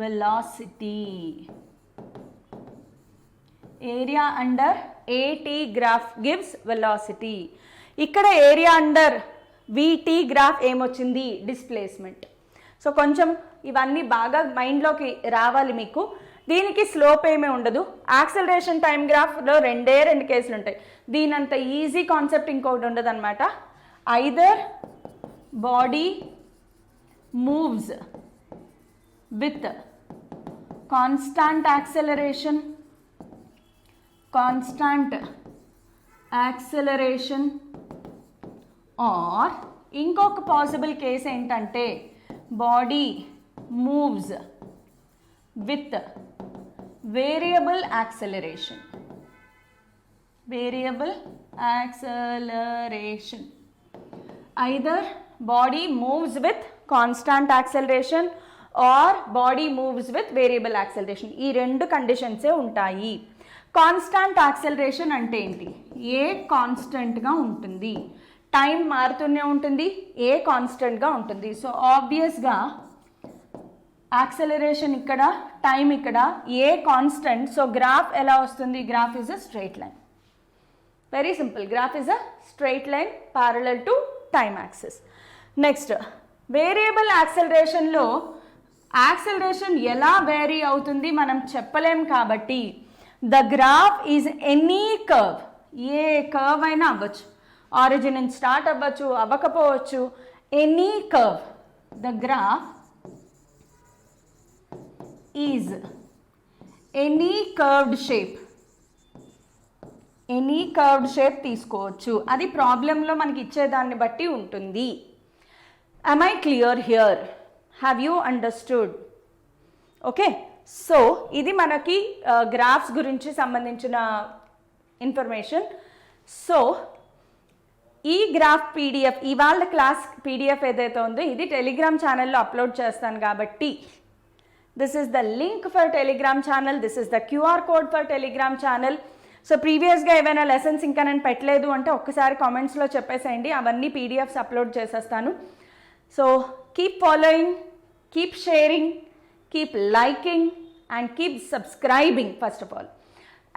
velocity. Area under AT graph gives velocity. ఇక్కడ ఏరియా అండర్ VT గ్రాఫ్ ఏమొచ్చింది? డిస్ప్లేస్మెంట్. సో కొంచెం ఇవన్నీ బాగా మైండ్లోకి రావాలి మీకు. దీనికి స్లోప్ ఏమీ ఉండదు. యాక్సలరేషన్ టైమ్ గ్రాఫ్లో రెండు కేసులు ఉంటాయి. దీనంత ఈజీ కాన్సెప్ట్ ఇంకొకటి ఉండదు అనమాట. Either body moves with constant acceleration or ఇంకొక పాసిబుల్ కేస్ ఏంటంటే body moves with variable acceleration. Either body moves with constant acceleration or body moves with variable acceleration. ఈ రెండు కండిషన్సే ఉంటాయి. కాన్స్టాంట్ యాక్సలరేషన్ అంటే ఏంటి? ఏ కాన్స్టెంట్గా ఉంటుంది, టైం మారుతూనే ఉంటుంది, ఏ కాన్స్టెంట్గా ఉంటుంది. సో ఆబ్వియస్గా యాక్సలరేషన్ ఇక్కడ, టైం ఇక్కడ, ఏ కాన్స్టెంట్. సో గ్రాఫ్ ఎలా వస్తుంది? Graph is a straight line. Very simple, graph is a straight line parallel to time axis. Next variable యాక్సలరేషన్లో యాక్సలరేషన్ ఎలా వేరీ అవుతుంది మనం చెప్పలేం కాబట్టి the graph is any curve, ఏ కర్వ్ అయినా అవ్వచ్చు, ఆరిజిన్ నుంచి స్టార్ట్ అవ్వచ్చు, అవ్వకపోవచ్చు, any curve. The graph is any curved shape తీసుకోవచ్చు. అది ప్రాబ్లంలో మనకి ఇచ్చేదాన్ని బట్టి ఉంటుంది. am I clear here? Have you understood? Okay, so ఇది మనకి గ్రాఫ్స్ గురించి సంబంధించిన ఇన్ఫర్మేషన్. సో ఈ గ్రాఫ్ పీడిఎఫ్, ఇవాళ క్లాస్ పీడిఎఫ్ ఏదైతే ఉందో ఇది టెలిగ్రామ్ ఛానల్లో అప్లోడ్ చేస్తాను కాబట్టి this is the link for Telegram channel, this is the QR code for Telegram channel. So ప్రీవియస్గా ఏవైనా లెసన్స్ ఇంకా నేను పెట్టలేదు అంటే ఒక్కసారి కామెంట్స్లో చెప్పేసేయండి, అవన్నీ పీడిఎఫ్స్ అప్లోడ్ చేసేస్తాను. So keep following, keep sharing, keep liking and keep subscribing first of all.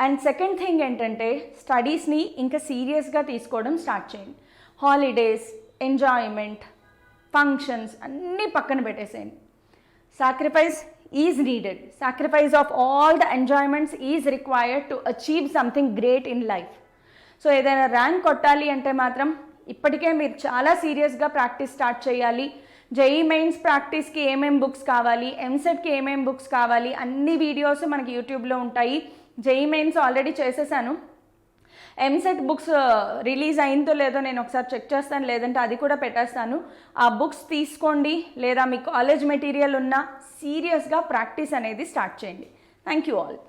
And second thing ఏంటంటే స్టడీస్ని ఇంకా సీరియస్గా తీసుకోవడం స్టార్ట్ చేయండి. హాలిడేస్, ఎంజాయ్మెంట్, ఫంక్షన్స్ అన్నీ పక్కన పెట్టేసేయండి. Sacrifice is needed. Sacrifice of all the enjoyments is required to achieve something great in life. So ఏదైనా ర్యాంక్ కొట్టాలి అంటే మాత్రం ఇప్పటికే మీరు చాలా సీరియస్గా ప్రాక్టీస్ స్టార్ట్ చేయాలి. జేఈ మెయిన్స్ ప్రాక్టీస్కి ఏమేమి బుక్స్ కావాలి, ఎంసెట్కి ఏమేమి బుక్స్ కావాలి, అన్ని వీడియోస్ మనకి యూట్యూబ్లో ఉంటాయి. జేఈ మెయిన్స్ ఆల్రెడీ చేసేసాను. ఎంసెట్ బుక్స్ రిలీజ్ అయిందో లేదో నేను ఒకసారి చెక్ చేస్తాను, లేదంటే అది కూడా పెట్టేస్తాను. ఆ బుక్స్ తీసుకోండి, లేదా మీ కాలేజ్ మెటీరియల్ ఉన్నా సీరియస్గా ప్రాక్టీస్ అనేది స్టార్ట్ చేయండి. Thank you all.